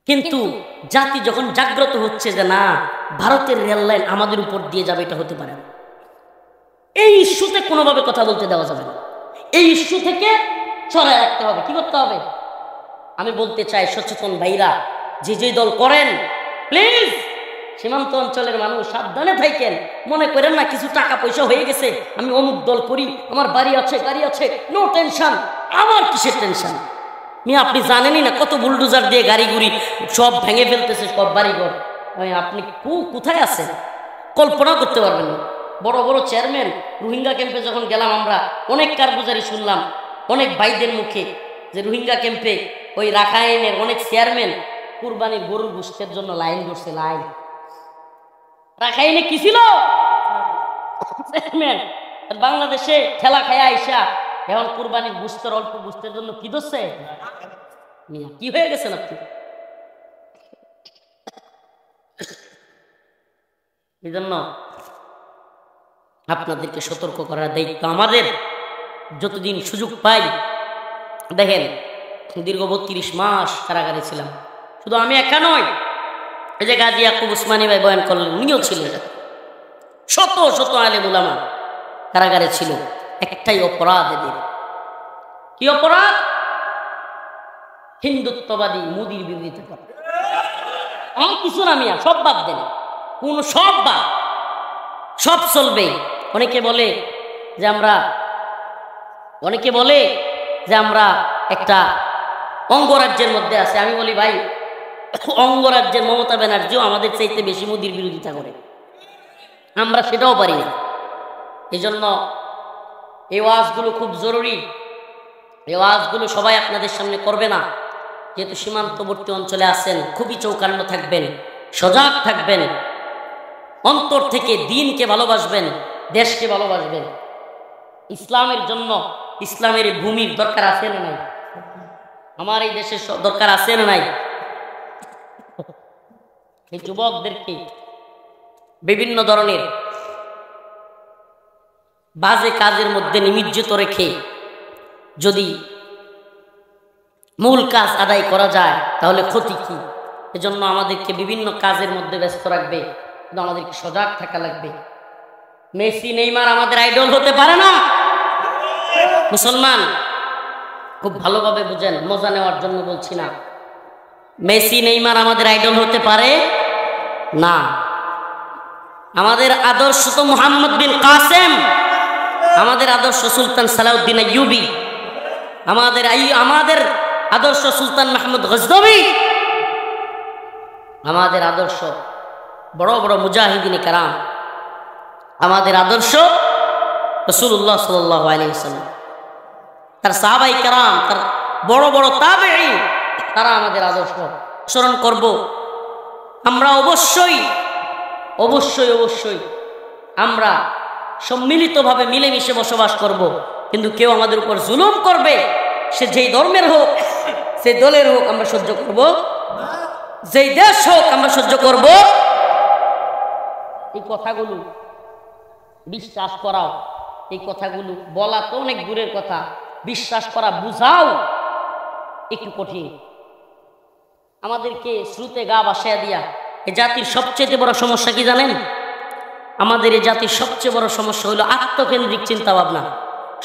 কিন্তু জাতি যখন জাগ্রত হচ্ছে যে না, ভারতের রেল লাইন আমাদের উপর দিয়ে যাবে, এটা হতে পারে না, এই ইস্যুতে কোনোভাবে কথা বলতে দেওয়া যাবে না। এই ইস্যু থেকে সরায় রাখতে হবে। কি করতে হবে? আমি বলতে চাই, সচেতন ভাইরা যে যে দল করেন, প্লিজ সীমান্ত অঞ্চলের মানুষ সাবধানে থাকেন। মনে করেন না কিছু টাকা পয়সা হয়ে গেছে, আমি অমুক দল করি, আমার বাড়ি আছে গাড়ি আছে, নো টেনশন। আমার কিসের টেনশন? আপনি জানেনই না কত বুলডোজার দিয়ে গাড়ি গুড়ি সব ভেঙে ফেলতেছে, সব বাড়িঘর। আপনি কোথায় আছেন কল্পনা করতে পারবেন না। বড় বড় চেয়ারম্যান, রোহিঙ্গা ক্যাম্পে যখন গেলাম আমরা অনেক কারগুজারি শুনলাম অনেক ভাইদের মুখে, যে রোহিঙ্গা ক্যাম্পে ওই রাখাইনের অনেক চেয়ারম্যান কুরবানির গরুর গোশতের জন্য লাইন ধরছে। লাইন রাখাইনে কি ছিল? চেয়ারম্যান বাংলাদেশে ঠেলা খায়া আইসা এখন কুরবানির গোশতের অল্প গোশতের জন্য কি ধরছে? কি হয়ে গেছেন আপনি? এই জন্য আপনাদেরকে সতর্ক করার দায়িত্ব আমাদের। যতদিন সুযোগ পাই, দেখেন দীর্ঘ 32 মাস কারাগারে ছিলাম। শুধু আমি একা নয়, এই যে গাজী ইয়াকুব উসমানী ভাই বয়ান করলেন, উনিও ছিলেন। শত শত আলেম উলামা কারাগারে ছিল। একটাই অপরাধ এদের। কি অপরাধ? হিন্দুত্ববাদী মোদির বিরোধিতা করে। আমার কিছু না মিয়া, সব বাদ দেন, কোন সব বাদ, সব চলবে। অনেকে বলে যে আমরা একটা অঙ্গরাজ্যের মধ্যে আছে। আমি বলি ভাই, অঙ্গরাজ্যের মমতা ব্যানার্জিও আমাদের চাইতে বেশি মোদির বিরোধিতা করে, আমরা সেটাও পারি না। এই জন্য এই ওয়াজগুলো খুব জরুরি। এই ওয়াজগুলো সবাই আপনাদের সামনে করবে না, যেহেতু সীমান্তবর্তী অঞ্চলে আছেন। খুবই চৌকান্ন থাকবেন, সজাগ থাকবেন, অন্তর থেকে দিনকে ভালোবাসবেন, দেশকে ভালোবাসবেন। ইসলামের জন্য ইসলামের ভূমির দরকার আছে না নাই? আমার এই দেশের দরকার আছে না নাই? এই যুবকদেরকে বিভিন্ন ধরনের বাজে কাজের মধ্যে নিমজ্জিত রেখে যদি মূল কাজ আদায় করা যায় তাহলে ক্ষতি কি? এজন্য আমাদেরকে বিভিন্ন কাজের মধ্যে ব্যস্ত রাখবে, কিন্তু আমাদেরকে সজাগ থাকা লাগবে। মেসি নেইমার আমাদের আইডল হতে পারে না। মুসলমান খুব ভালোভাবে বুঝেন, মজা নেওয়ার জন্য বলছি না। মেসি নেইমার আমাদের আইডল হতে পারে না। আমাদের আদর্শ তো মুহাম্মদ বিন কাসেম, আমাদের আদর্শ সুলতান সালাউদ্দিন আইয়ুবী, আমাদের আদর্শ সুলতান মাহমুদ গজনবী, আমাদের আদর্শ বড় বড় মুজাহিদিন কেরাম, আমাদের আদর্শ রাসূলুল্লাহ সাল্লাল্লাহু আলাইহি ওয়াসাল্লাম, তার সাহাবায়ে কেরাম, তার বড় বড় তাবেঈন, তারা আমাদের আদর্শ স্মরণ করব। আমরা অবশ্যই অবশ্যই অবশ্যই আমরা সম্মিলিতভাবে মিলেমিশে বসবাস করব, কিন্তু কেউ আমাদের উপর জুলুম করবে, সে যেই ধর্মের হোক, সেই দলের হোক, আমরা সহ্য করব। যেই দেশ হোক আমরা সহ্য করব। এই কথাগুলো বিশ্বাস করাও, এই কথাগুলো বলা তো অনেক দূরের কথা, বিশ্বাস করা, বুঝাও একটু কঠিন। আমাদেরকে শ্রুতে গা ভাসাইয়া দিয়া, এই জাতির সবচেয়ে বড় সমস্যা কি জানেন? আমাদের এই জাতির সবচেয়ে বড় সমস্যা হলো আত্মকেন্দ্রিক চিন্তা ভাবনা।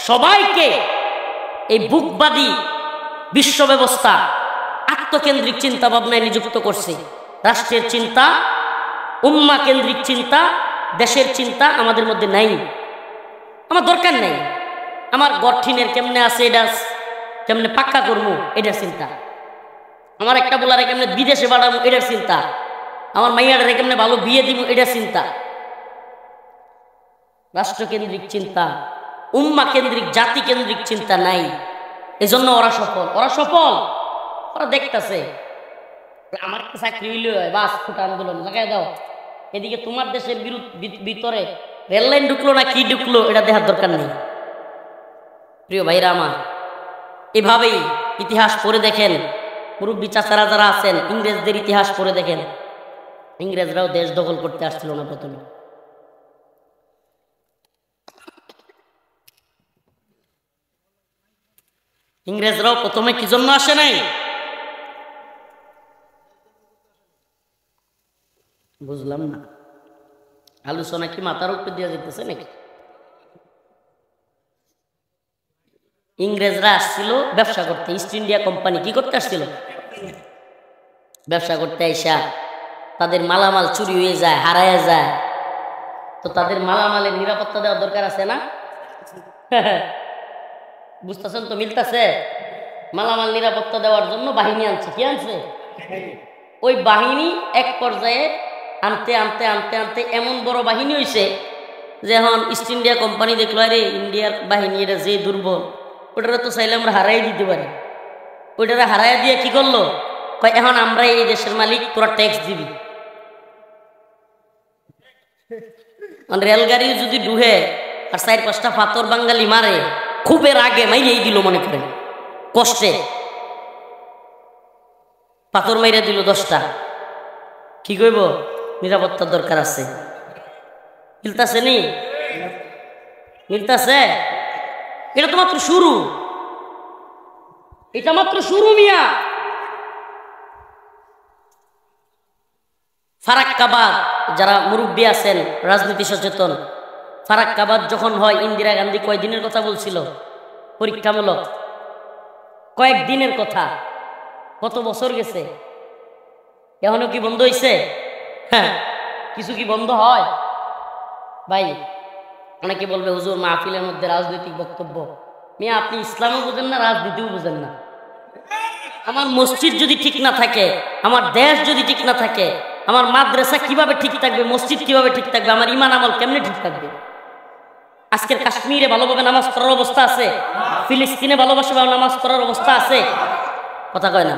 সবাইকে এই বুকবাদী বিশ্ব ব্যবস্থা আত্মকেন্দ্রিক চিন্তা ভাবনায় নিযুক্ত করছে। রাষ্ট্রের চিন্তা, উম্মা কেন্দ্রিক চিন্তা, দেশের চিন্তা আমাদের মধ্যে নাই। আমার দরকার নেই। আমার গঠিনের কেমনে আছে এটা কেমনে পাক্কা করবো এটার চিন্তা, আমার একটা বলারে কেমনে বিদেশে বাড়াবো এটার চিন্তা, আমার মাইয়াটারে কেমনে ভালো বিয়ে দিব এটার চিন্তা। রাষ্ট্রকেন্দ্রিক চিন্তা, উম্মা কেন্দ্রিক, জাতি কেন্দ্রিক চিন্তা নাই। এজন্য ওরা সফল। ওরা দেখতেছে আমার একটা চাকরি হইলে হয়, বাস ফুটা আন্দোলন লাগাই দাও। এদিকে তোমার দেশের ভিতরে রেললাইন ঢুকলো না কি ঢুকলো এটা দেখার দরকার নেই। প্রিয় ভাইরা আমার, এভাবেই ইতিহাস পড়ে দেখেন, মুরব্বী চাচারা যারা আছেন, ইংরেজদের ইতিহাস পড়ে দেখেন। ইংরেজরাও দেশ দখল করতে আসছিল না প্রথমে। ইংরেজরাও প্রথমে কি জন্য আসে নাই? বুঝলাম না, আলোচনা কি মাথার উপরে দিয়ে যেতেছে নাকি? ইংরেজরা আসছিল ব্যবসা করতে, ইস্ট ইন্ডিয়া কোম্পানি কি করতে আসছিল? ব্যবসা করতে আইসা তাদের মালামাল চুরি হয়ে যায়, হারায় যায়, তো তাদের মালামালের নিরাপত্তা দেওয়ার দরকার আছে না? বুঝতেছেন তো, মিলতেছে? মালামাল নিরাপত্তা দেওয়ার জন্য বাহিনী আনছে। কি আনছে? ওই বাহিনী এক পর্যায়ে আনতে আনতে আনতে আনতে এমন বড় বাহিনী হয়েছে যে এখন ইস্ট ইন্ডিয়া কোম্পানি দেখলো, আরে ইন্ডিয়ার বাহিনী এটা যে দুর্বল, ওটারা তো চাইলে আমরা হারাই দিতে পারি। ওইটারা হারাই দিয়ে কি করলো, কয় এখন আমরা এই দেশের মালিক, তোরা ট্যাক্স দিবি। রেলগাড়ি যদি ডুহে আর 4-5টা পাথর বাঙালি মারে, খুবের আগে মাইরেই দিল, মনে করেন কষ্টে পাথর মাইরে দিল 10টা, কি কইব? নিরাপত্তার দরকার আছে। মিলতাছে নি? মিলতাছে? এটা তো মাত্র শুরু, এটা মাত্র শুরু মিয়া। ফারাক্কাবাদ, যারা মুরব্বী আছেন রাজনীতি সচেতন, ফারাক্কাবাদ যখন হয়, ইন্দিরা গান্ধী কয়দিনের কথা বলছিল? পরীক্ষামূলক কয়েকদিনের কথা। কত বছর গেছে, এখনো কি বন্ধ হয়েছে? হ্যাঁ, কিছু কি বন্ধ হয় ভাই? অনেকে বলবে হুজুর মাহফিলের মধ্যে রাজনৈতিক বক্তব্য। মিয়া, আপনি ইসলামও বুঝেন না, রাজনীতিও বুঝেন না। আমার মসজিদ যদি ঠিক না থাকে, আমার দেশ যদি ঠিক না থাকে, আমার মাদ্রাসা কিভাবে ঠিক থাকবে, মসজিদ কিভাবে ঠিক থাকবে, আমার ইমান আমল কেমনে ঠিক থাকবে? আজকের কাশ্মীরে ভালোভাবে নামাজ পড়ার অবস্থা আছে? ফিলিস্তিনে ভালোভাবে নামাজ পড়ার অবস্থা আছে? কথা কয় না।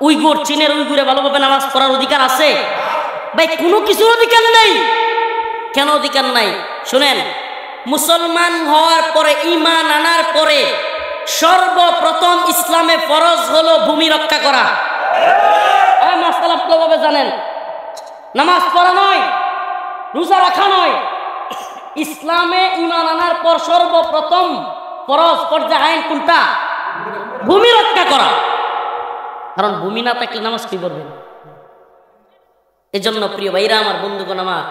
উইগুর, চীনের উইগুরে ভালোভাবে নামাজ পড়ার অধিকার আছে? ভাই, কোনো কিছুর অধিকার নেই। কেন অধিকার নাই? শুনেন, মুসলমান হওয়ার পরে, ঈমান আনার পরে সর্বপ্রথম ইসলামে ফরজ হলো ভূমি রক্ষা করা। মাসালা ভালোভাবে জানেন, নামাজ পড়া নয়, রোজা রাখা নয়। ইসলামে ঈমান আনার পর সর্বপ্রথম ফরজ পর্যায়ে আইন কোনটা? ভূমি রক্ষা করা। কারণ ভূমি না থাকলে নামাজ কি করবেন? এজন্য প্রিয় ভাইরা আমার, বন্ধুগণ আমার,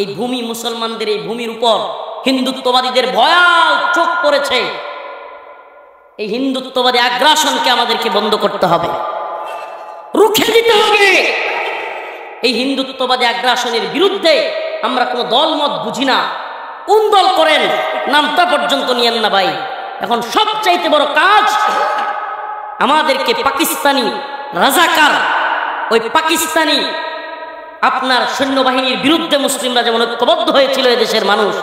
এই ভূমি, মুসলমানদের এই ভূমির উপর হিন্দুত্ববাদীদের ভয়াল চোখ পড়েছে। এই হিন্দুত্ববাদী আগ্রাসনকে আমাদেরকে বন্ধ করতে হবে, রুখে দিতে হবে। এই হিন্দুত্ববাদী আগ্রাসনের বিরুদ্ধে আমরা কোনো দলমত বুঝি না। কোন দল করেন নামটা পর্যন্ত নিয়েন না ভাই। এখন সবচাইতে বড় কাজ আমাদেরকে পাকিস্তানি রাজাকার, ওই পাকিস্তানি আপনার সৈন্যবাহিনীর বিরুদ্ধে মুসলিমরা যেমন ঐক্যবদ্ধ হয়েছিল এদেশের মানুষ,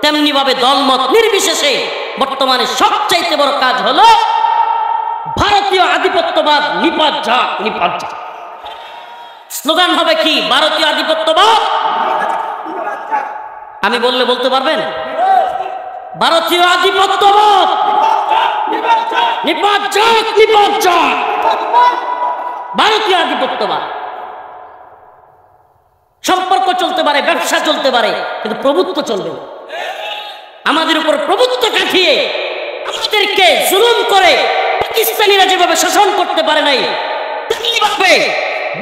তেমনি ভাবে দলমত নির্বিশেষে বর্তমানে সবচাইতে বড় কাজ হলো ভারতীয় আধিপত্যবাদ নিপাত যাক, নিপাত যাক। স্লোগান হবে কি? ভারতীয় আধিপত্যবাদ। আমি বললে বলতে পারবেন? ভারতীয় আধিপত্যবাদ নিপাত যাক, নিপাত যাক। ভারতীয় আধিপত্যবাদ। সম্পর্ক চলতে পারে, ব্যবসা চলতে পারে, কিন্তু প্রভুত্ব চলবে না। আমাদের উপর প্রভুত্ব কাটিয়ে আমাদেরকে জুলুম করে পাকিস্তানিরা যেভাবে শোষণ করতে পারে নাই, তেমনিভাবে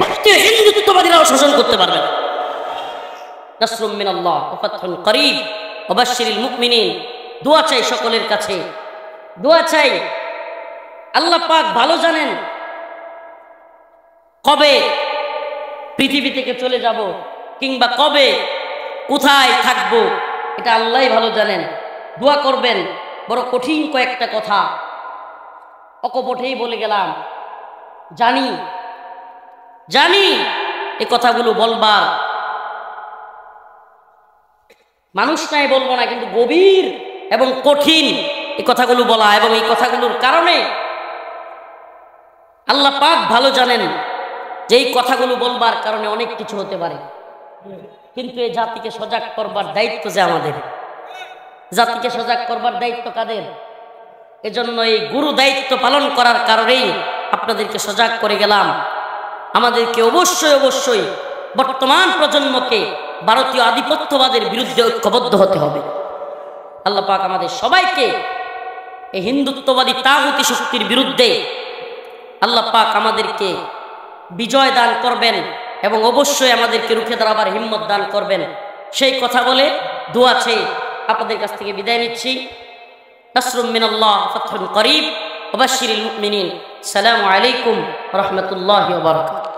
ভারতীয় হিন্দুত্ববাদীরাও শোষণ করতে পারবে না। নাসরুম মিনাল্লাহ ওয়া ফাতহুন করিব ওয়া বাশশিরিল মুমিনিন। দোয়া চাই সকলের কাছে, দোয়া চাই। আল্লাহ পাক ভালো জানেন কবে পৃথিবী থেকে চলে যাব, কিংবা কবে কোথায় থাকবো, এটা আল্লাহই ভালো জানেন। দোয়া করবেন। বড় কঠিন কয়েকটা কথা অকপটেই বলে গেলাম, জানি জানি এই কথাগুলো বলবার মানুষ নাই বলবো না, কিন্তু গভীর এবং কঠিন এই কথাগুলো বলা, এবং এই কথাগুলোর কারণে আল্লাহ পাক ভালো জানেন যে এই কথাগুলো বলবার কারণে অনেক কিছু হতে পারে। কিন্তু এই জাতিকে সজাগ করবার দায়িত্ব যে আমাদের, জাতিকে সজাগ করবার দায়িত্ব কাদের? এজন্য এই গুরু দায়িত্ব পালন করার কারণেই আপনাদেরকে সজাগ করে গেলাম। আমাদেরকে অবশ্যই অবশ্যই বর্তমান প্রজন্মকে ভারতীয় আধিপত্যবাদের বিরুদ্ধে ঐক্যবদ্ধ হতে হবে। আল্লাহ পাক আমাদের সবাইকে এই হিন্দুত্ববাদী তাগুতি শক্তির বিরুদ্ধে আল্লাহ পাক আমাদেরকে বিজয় দান করবেন, এবং অবশ্যই আমাদেরকে রুখে দাঁড়াবার হিম্মত দান করবেন, সেই কথা বলে দোয়া চেয়ে আপনাদের কাছ থেকে বিদায় নিচ্ছি। নাসরুম মিনাল্লাহ ফাতহুন করিব ওয়া বাশশিরিল মুমিনিন। আসসালামু আলাইকুম ওয়া রাহমাতুল্লাহি ওয়া বারাকাতুহু।